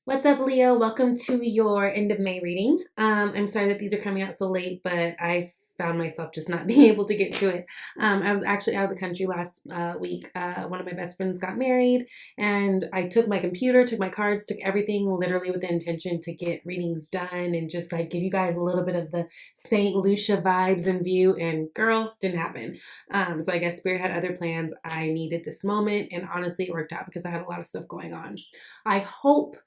What's up, Leo? Welcome to your end of May reading. I'm sorry that these are coming out so late, but I found myself just not being able to get to it. I was actually out of the country last week. One of my best friends got married, and I took my computer, took my cards, took everything literally with the intention to get readings done and just like give you guys a little bit of the St. Lucia vibes and view. And girl, didn't happen. So I guess Spirit had other plans. I needed this moment, and honestly, it worked out because I had a lot of stuff going on. I hope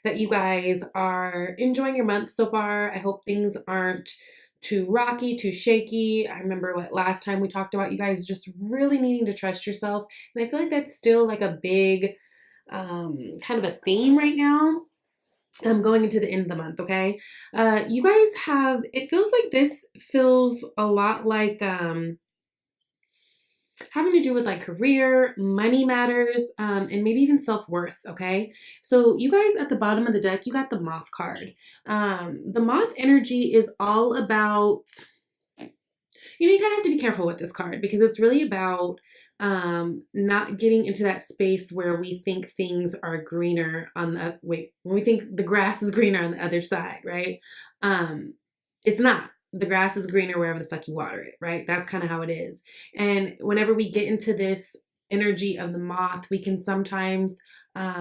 that you guys are enjoying your month so far. I hope things aren't too rocky, too shaky. I remember what last time we talked about you guys just really needing to trust yourself. And I feel like that's still like a big kind of a theme right now. I'm going into the end of the month, okay? You guys have, it feels like this feels a lot like having to do with like career, money matters, and maybe even self-worth, okay? So you guys at the bottom of the deck, you got the moth card. The moth energy is all about, you kind of have to be careful with this card because it's really about not getting into that space where we think things are greener on the, wait, when we think the grass is greener on the other side, right? It's not. The grass is greener wherever the fuck you water it, right? That's kind of how it is. And whenever we get into this energy of the moth, we can sometimes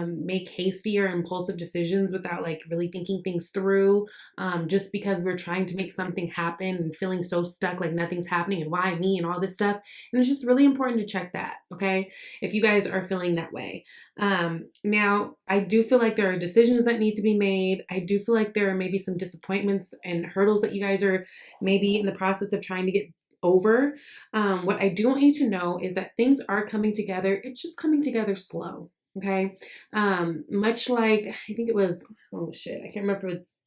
make hasty or impulsive decisions without like really thinking things through, just because we're trying to make something happen and feeling so stuck like nothing's happening and why me and all this stuff. And it's just really important to check that, okay? If you guys are feeling that way. Now, I do feel like there are decisions that need to be made. I do feel like there are maybe some disappointments and hurdles that you guys are maybe in the process of trying to get over. What I do want you to know is that things are coming together. It's just coming together slow. Okay. Much like, I think it was, oh shit, I can't remember if it's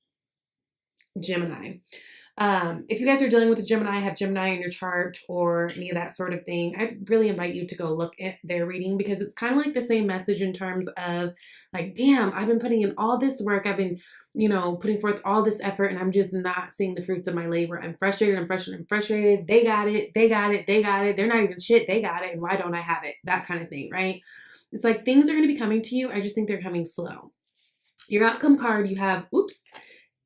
Gemini. If you guys are dealing with a Gemini, have Gemini in your chart or any of that sort of thing, I'd really invite you to go look at their reading because it's kind of like the same message in terms of like, damn, I've been putting in all this work. I've been, putting forth all this effort and I'm just not seeing the fruits of my labor. I'm frustrated. I'm frustrated. I'm frustrated. They got it. They got it. They got it. They're not even shit. They got it. And why don't I have it? That kind of thing, right? It's like things are going to be coming to you. I just think they're coming slow. Your outcome card, you have, oops,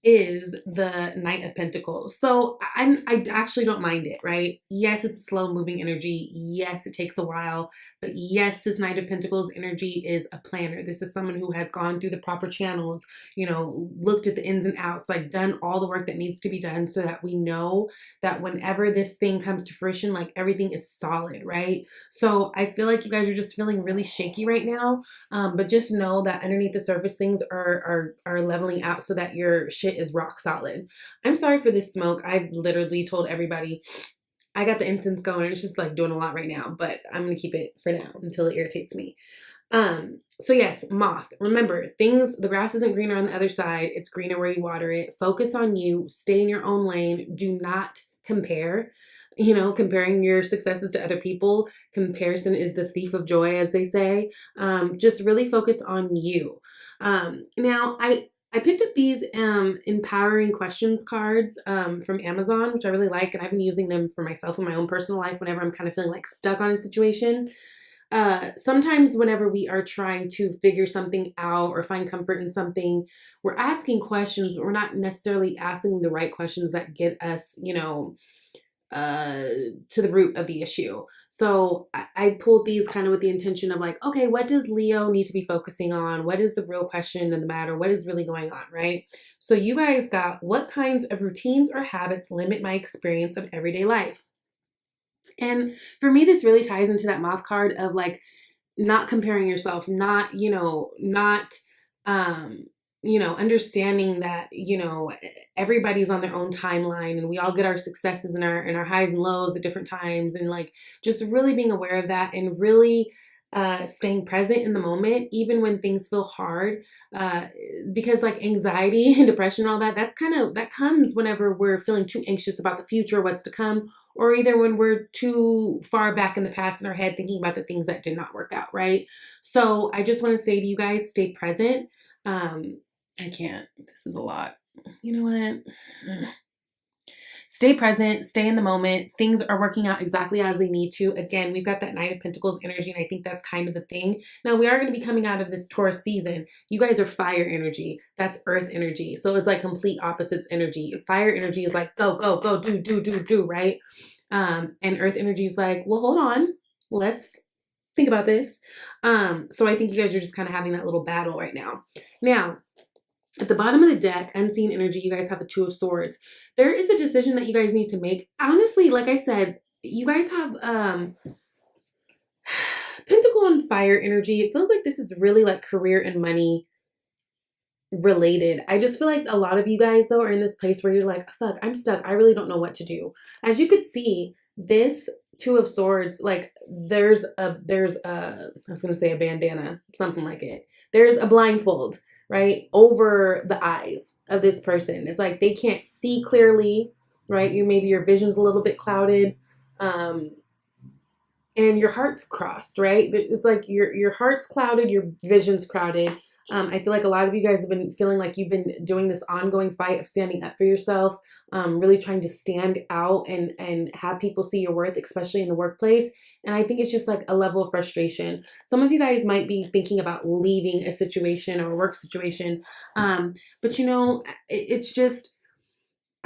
is the Knight of Pentacles. So I actually don't mind it, right? Yes, it's slow moving energy. Yes, it takes a while. But yes, this Knight of Pentacles energy is a planner. This is someone who has gone through the proper channels, looked at the ins and outs, like done all the work that needs to be done so that we know that whenever this thing comes to fruition, like everything is solid, right? So I feel like you guys are just feeling really shaky right now. But just know that underneath the surface, things are leveling out so that your shit is rock solid. I'm sorry for this smoke. I've literally told everybody I got the incense going. It's just like doing a lot right now, but I'm gonna keep it for now until it irritates me. So yes, moth. Remember, the grass isn't greener on the other side. It's greener where you water it. Focus on you. Stay in your own lane. Do not compare. Comparing your successes to other people. Comparison is the thief of joy, as they say. Just really focus on you. Now, I picked up these empowering questions cards from Amazon, which I really like, and I've been using them for myself in my own personal life whenever I'm kind of feeling like stuck on a situation. Sometimes whenever we are trying to figure something out or find comfort in something, we're asking questions, but we're not necessarily asking the right questions that get us, to the root of the issue. So I pulled these kind of with the intention of like, okay, what does Leo need to be focusing on? What is the real question in the matter? What is really going on, right? So you guys got, what kinds of routines or habits limit my experience of everyday life? And for me, this really ties into that moth card of like not comparing yourself, um, understanding that, everybody's on their own timeline and we all get our successes and our highs and lows at different times. And like just really being aware of that and really staying present in the moment, even when things feel hard, because like anxiety and depression and all that, that comes whenever we're feeling too anxious about the future, what's to come, or either when we're too far back in the past in our head thinking about the things that did not work out, right? So I just want to say to you guys, stay present. I can't, this is a lot. You know what? stay present, stay in the moment. Things are working out exactly as they need to. Again, we've got that Knight of Pentacles energy, and I think that's kind of the thing. Now, we are going to be coming out of this Taurus season. You guys are fire energy. That's earth energy. So it's like complete opposites energy. Fire energy is like, go, go, go, do, right? And earth energy is like, well, hold on. Let's think about this. So I think you guys are just kind of having that little battle right now. Now, at the bottom of the deck, unseen energy, you guys have the Two of Swords. There is a decision that you guys need to make. Honestly, like I said, you guys have Pentacle and fire energy. It feels like this is really like career and money related. I just feel like a lot of you guys though are in this place where you're like, fuck, I'm stuck. I really don't know what to do. As you could see, this Two of Swords, like there's a I was gonna say a bandana, something like it. There's a blindfold, right, over the eyes of this person. It's like they can't see clearly, right? Maybe your vision's a little bit clouded, and your heart's crossed, right? It's like your heart's clouded, your vision's crowded. I feel like a lot of you guys have been feeling like you've been doing this ongoing fight of standing up for yourself, really trying to stand out and have people see your worth, especially in the workplace. And I think it's just like a level of frustration. Some of you guys might be thinking about leaving a situation or a work situation. But you know, it's just,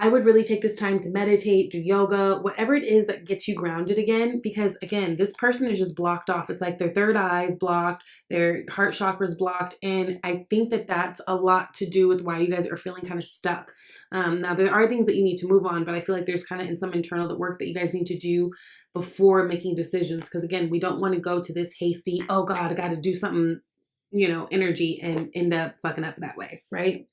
I would really take this time to meditate, do yoga, whatever it is that gets you grounded again. Because again, this person is just blocked off. It's like their third eye is blocked, their heart chakra is blocked. And I think that that's a lot to do with why you guys are feeling kind of stuck. Now, there are things that you need to move on, but I feel like there's kind of in some internal work that you guys need to do before making decisions. Because again, we don't want to go to this hasty, oh God, I got to do something, you know, energy and end up fucking up that way, right?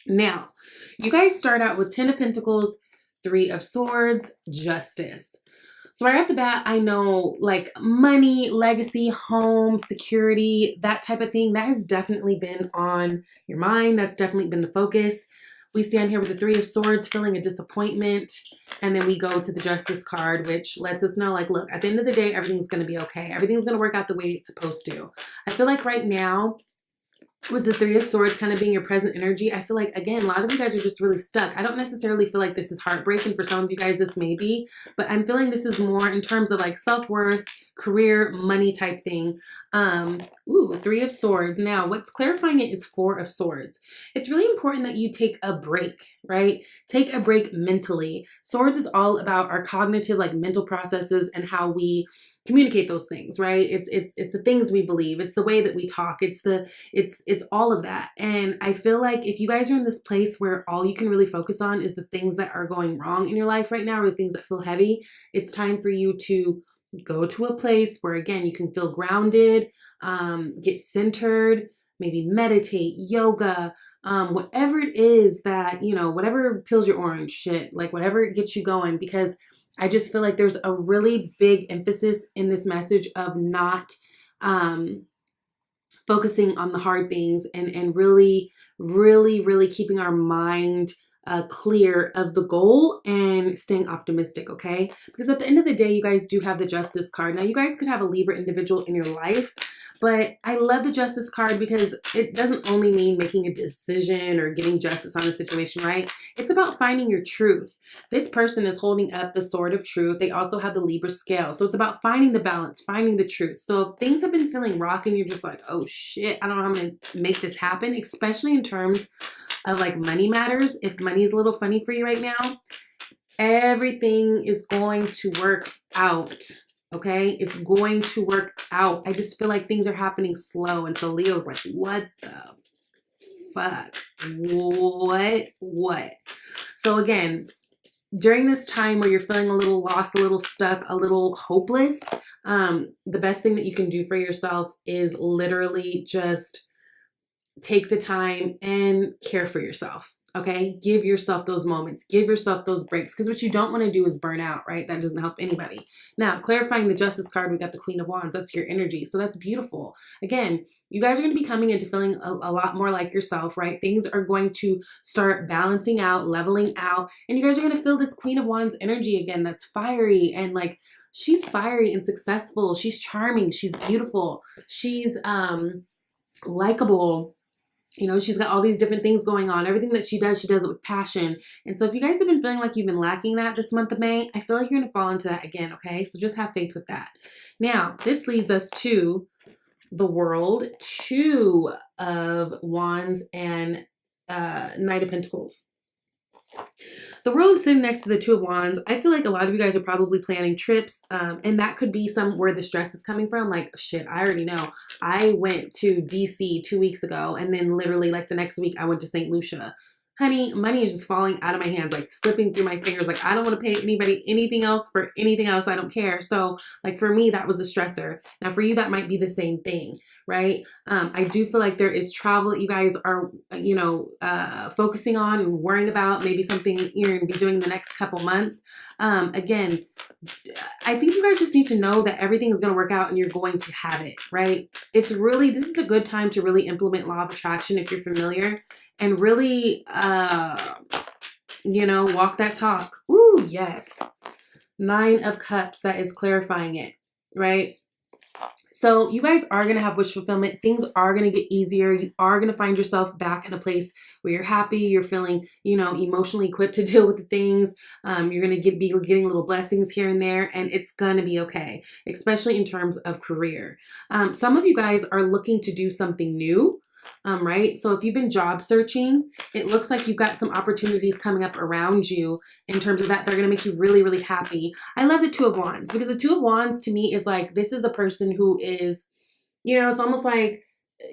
Now, you guys start out with 10 of Pentacles, 3 of Swords, Justice. So right off the bat, I know like money, legacy, home, security, that type of thing, that has definitely been on your mind. That's definitely been the focus. We stand here with the 3 of Swords, feeling a disappointment. And then we go to the Justice card, which lets us know like, look, at the end of the day, everything's going to be okay. Everything's going to work out the way it's supposed to. I feel like right now, with the 3 of Swords kind of being your present energy, I feel like, again, a lot of you guys are just really stuck. I don't necessarily feel like this is heartbreaking. For some of you guys, this may be, but I'm feeling this is more in terms of like self-worth, career, money type thing. Ooh, 3 of Swords. Now, what's clarifying it is 4 of Swords. It's really important that you take a break, right? Take a break mentally. Swords is all about our cognitive, like mental processes and how we communicate those things, right? It's the things we believe. It's the way that we talk. It's all of that. And I feel like if you guys are in this place where all you can really focus on is the things that are going wrong in your life right now, or the things that feel heavy, it's time for you to go to a place where, again, you can feel grounded, get centered, maybe meditate, yoga, whatever it is that, you know, whatever peels your orange shit, like whatever gets you going, because I just feel like there's a really big emphasis in this message of not focusing on the hard things and really, really, really keeping our mind clear of the goal and staying optimistic, okay? Because at the end of the day, you guys do have the Justice card. Now, you guys could have a Libra individual in your life, but I love the Justice card because it doesn't only mean making a decision or getting justice on a situation, right? It's about finding your truth. This person is holding up the sword of truth. They also have the Libra scale. So it's about finding the balance, finding the truth. So if things have been feeling rock and you're just like, oh shit, I don't know how I'm going to make this happen, especially in terms of like money matters. If money is a little funny for you right now, everything is going to work out. Okay, it's going to work out. I just feel like things are happening slow. And so Leo's like, what the fuck? What? So again, during this time where you're feeling a little lost, a little stuck, a little hopeless, the best thing that you can do for yourself is literally just take the time and care for yourself. Okay, give yourself those moments, give yourself those breaks, because what you don't want to do is burn out, right? That doesn't help anybody. Now, clarifying the Justice card, we got the Queen of Wands. That's your energy. So that's beautiful. Again, you guys are going to be coming into feeling a lot more like yourself, right? Things are going to start balancing out, leveling out, and you guys are going to feel this Queen of Wands energy again that's fiery and like, she's fiery and successful. She's charming. She's beautiful. She's likable. You know, she's got all these different things going on. Everything that she does it with passion. And so if you guys have been feeling like you've been lacking that this month of May, I feel like you're going to fall into that again, okay? So just have faith with that. Now, this leads us to the World, Two of Wands, and Knight of Pentacles. The World is sitting next to the Two of Wands. I feel like a lot of you guys are probably planning trips, and that could be some where the stress is coming from. Like, shit, I already know. I went to DC 2 weeks ago, and then literally like the next week I went to St. Lucia. Honey, money is just falling out of my hands, like slipping through my fingers. Like, I don't want to pay anybody anything else for anything else. I don't care. So like for me, that was a stressor. Now for you, that might be the same thing, right? I do feel like there is travel that you guys are, you know, focusing on and worrying about, maybe something you're going to be doing the next couple months. Again, I think you guys just need to know that everything is going to work out and you're going to have it, right? This is a good time to really implement law of attraction if you're familiar, and really, you know, walk that talk. Ooh, yes. 9 of Cups, that is clarifying it, right? So you guys are going to have wish fulfillment. Things are going to get easier. You are going to find yourself back in a place where you're happy. You're feeling, you know, emotionally equipped to deal with the things. You're going to be getting little blessings here and there, and it's going to be okay, especially in terms of career. Some of you guys are looking to do something new. Right? So if you've been job searching, it looks like you've got some opportunities coming up around you in terms of that. They're going to make you really, really happy. I love the Two of Wands because the Two of Wands to me is like, this is a person who is, you know, it's almost like,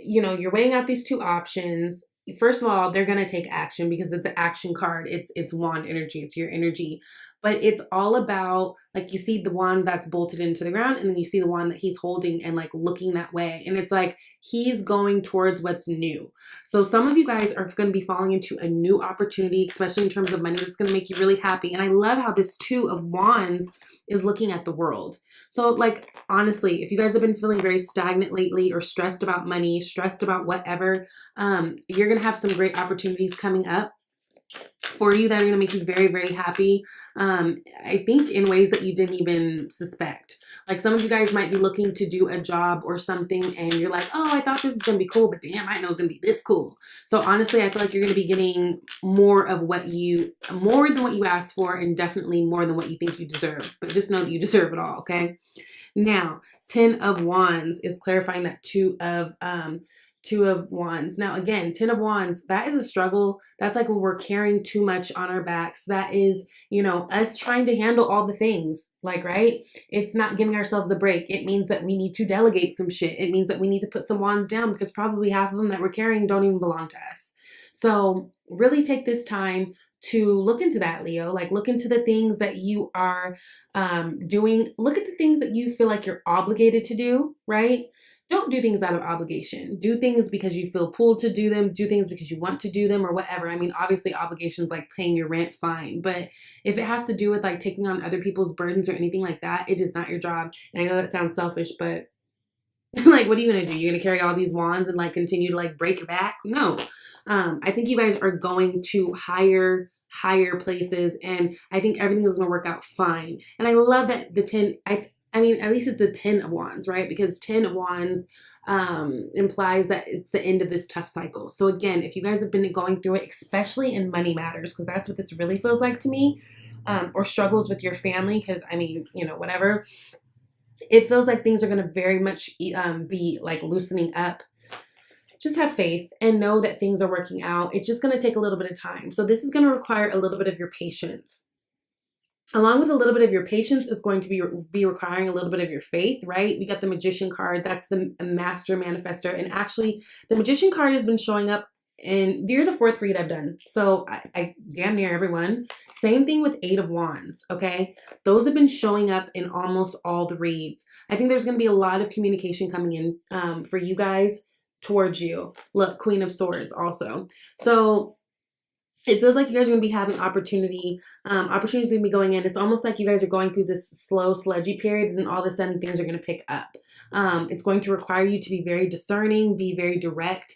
you know, you're weighing out these two options. First of all, they're going to take action because it's an action card. It's wand energy. It's your energy. But it's all about, like, you see the wand that's bolted into the ground, and then you see the wand that he's holding and like looking that way. And it's like he's going towards what's new. So some of you guys are going to be falling into a new opportunity, especially in terms of money, that's going to make you really happy. And I love how this Two of Wands is looking at the world. So like, honestly, if you guys have been feeling very stagnant lately or stressed about money, stressed about whatever, you're going to have some great opportunities coming up for you that are going to make you very, very happy. I think in ways that you didn't even suspect. Like some of you guys might be looking to do a job or something and you're like, oh, I thought this was going to be cool, but damn, I know it's going to be this cool. So honestly, I feel like you're going to be getting more than what you asked for, and definitely more than what you think you deserve. But just know that you deserve it all, okay? Now, 10 of Wands is clarifying that Two of Wands. Now, again, 10 of Wands, that is a struggle. That's like when we're carrying too much on our backs. That is, you know, us trying to handle all the things, like, right? It's not giving ourselves a break. It means that we need to delegate some shit. It means that we need to put some wands down because probably half of them that we're carrying don't even belong to us. So really take this time to look into that, Leo. Like, look into the things that you are doing. Look at the things that you feel like you're obligated to do, right? Don't do things out of obligation. Do things because you feel pulled to do them. Do things because you want to do them or whatever. I mean, obviously obligations like paying your rent, fine. But if it has to do with like taking on other people's burdens or anything like that, it is not your job. And I know that sounds selfish, but like, what are you going to do? You're going to carry all these wands and like continue to like break your back? No. I think you guys are going to higher places, and I think everything is going to work out fine. And I love that the 10, I mean, at least it's a 10 of Wands, right? Because 10 of Wands implies that it's the end of this tough cycle. So again, if you guys have been going through it, especially in money matters, because that's what this really feels like to me, or struggles with your family, because I mean, you know, whatever, it feels like things are going to very much be like loosening up. Just have faith and know that things are working out. It's just going to take a little bit of time. So this is going to require a little bit of your patience. Along with a little bit of your patience, it's going to be requiring a little bit of your faith, right? We got the Magician card. That's the Master Manifestor. And actually, the Magician card has been showing up, and you're the 4th read I've done. So I damn near everyone. Same thing with 8 of Wands, okay? Those have been showing up in almost all the reads. I think there's going to be a lot of communication coming in for you guys towards you. Look, Queen of Swords also. So it feels like you guys are going to be having opportunities going to be going in. It's almost like you guys are going through this slow, sludgy period, and then all of a sudden things are going to pick up. It's going to require you to be very discerning, be very direct.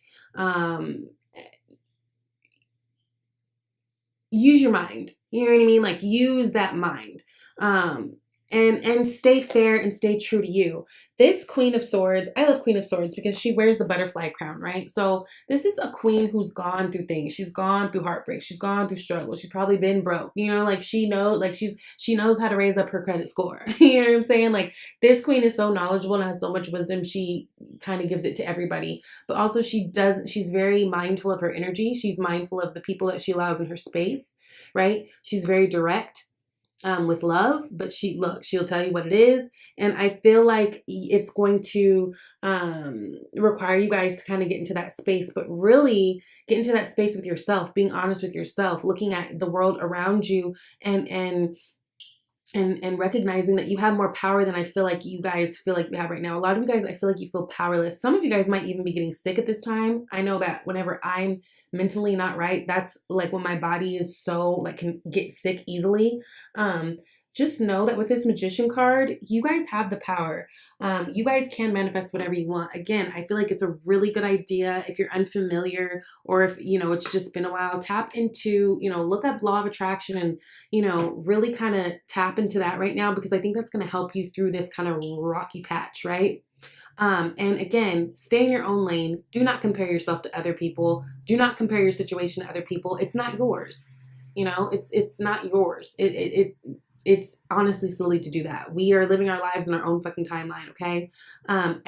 Use your mind. You know what I mean? Like, use that mind. and stay fair and stay true to you. This Queen of Swords, I love Queen of Swords because she wears the butterfly crown, right? So this is a queen who's gone through things. She's gone through heartbreak. She's gone through struggle. She's probably been broke. You know, like she knows, like she knows how to raise up her credit score. You know what I'm saying? Like this queen is so knowledgeable and has so much wisdom. She kind of gives it to everybody. But also she's very mindful of her energy. She's mindful of the people that she allows in her space, right? She's very direct with love, but she'll tell you what it is. And I feel like it's going to require you guys to kind of get into that space, but really get into that space with yourself, being honest with yourself, looking at the world around you and recognizing that you have more power than I feel like you guys feel like you have right now. A lot of you guys, I feel like you feel powerless. Some of you guys might even be getting sick at this time. I know that whenever I'm mentally not right, that's like when my body is so like can get sick easily. Just know that with this Magician card, you guys have the power. You guys can manifest whatever you want. Again, I feel like it's a really good idea if you're unfamiliar or if, you know, it's just been a while, tap into, you know, look up law of attraction and, you know, really kind of tap into that right now, because I think that's going to help you through this kind of rocky patch, right? And again, stay in your own lane. Do not compare yourself to other people. Do not compare your situation to other people. It's not yours. You know, it's not yours. It's honestly silly to do that. We are living our lives in our own fucking timeline, okay?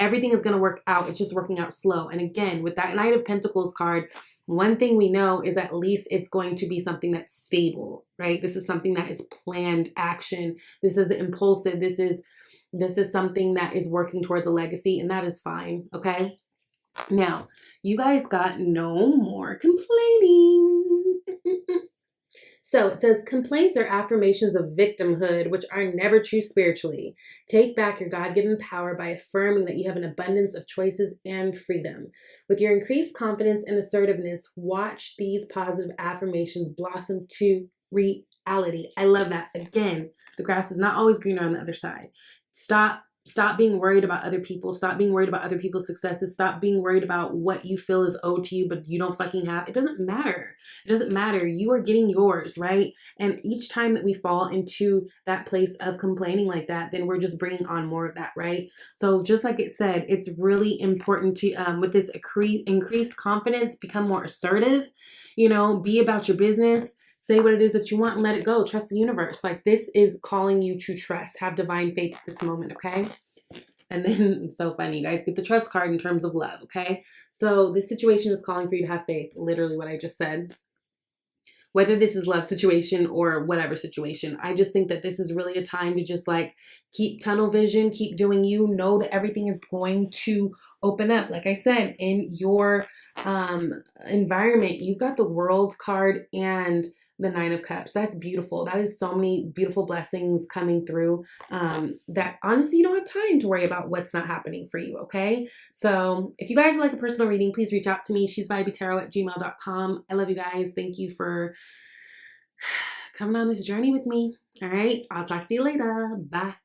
Everything is going to work out. It's just working out slow. And again, with that Knight of Pentacles card, one thing we know is at least it's going to be something that's stable, right? This is something that is planned action. This is impulsive. This is something that is working towards a legacy, and that is fine, okay? Now, you guys got no more complaining. So it says, complaints are affirmations of victimhood, which are never true spiritually. Take back your God-given power by affirming that you have an abundance of choices and freedom. With your increased confidence and assertiveness, watch these positive affirmations blossom to reality. I love that. Again, the grass is not always greener on the other side. Stop being worried about other people. Stop being worried about other people's successes. Stop being worried about what you feel is owed to you, but you don't fucking have. It doesn't matter. It doesn't matter. You are getting yours, right? And each time that we fall into that place of complaining like that, then we're just bringing on more of that, right? So just like it said, it's really important to, with this increased confidence, become more assertive, you know, be about your business. Say what it is that you want and let it go. Trust the universe. Like this is calling you to trust. Have divine faith at this moment, okay? And then it's so funny, you guys get the trust card in terms of love, okay? So this situation is calling for you to have faith. Literally what I just said. Whether this is love situation or whatever situation, I just think that this is really a time to just like keep tunnel vision, keep doing you. Know that everything is going to open up. Like I said, in your environment, you've got the World card and the Nine of Cups. That's beautiful. That is so many beautiful blessings coming through that honestly, you don't have time to worry about what's not happening for you, okay? So if you guys would like a personal reading, please reach out to me. She's vibeytarot@gmail.com. I love you guys. Thank you for coming on this journey with me. All right. I'll talk to you later. Bye.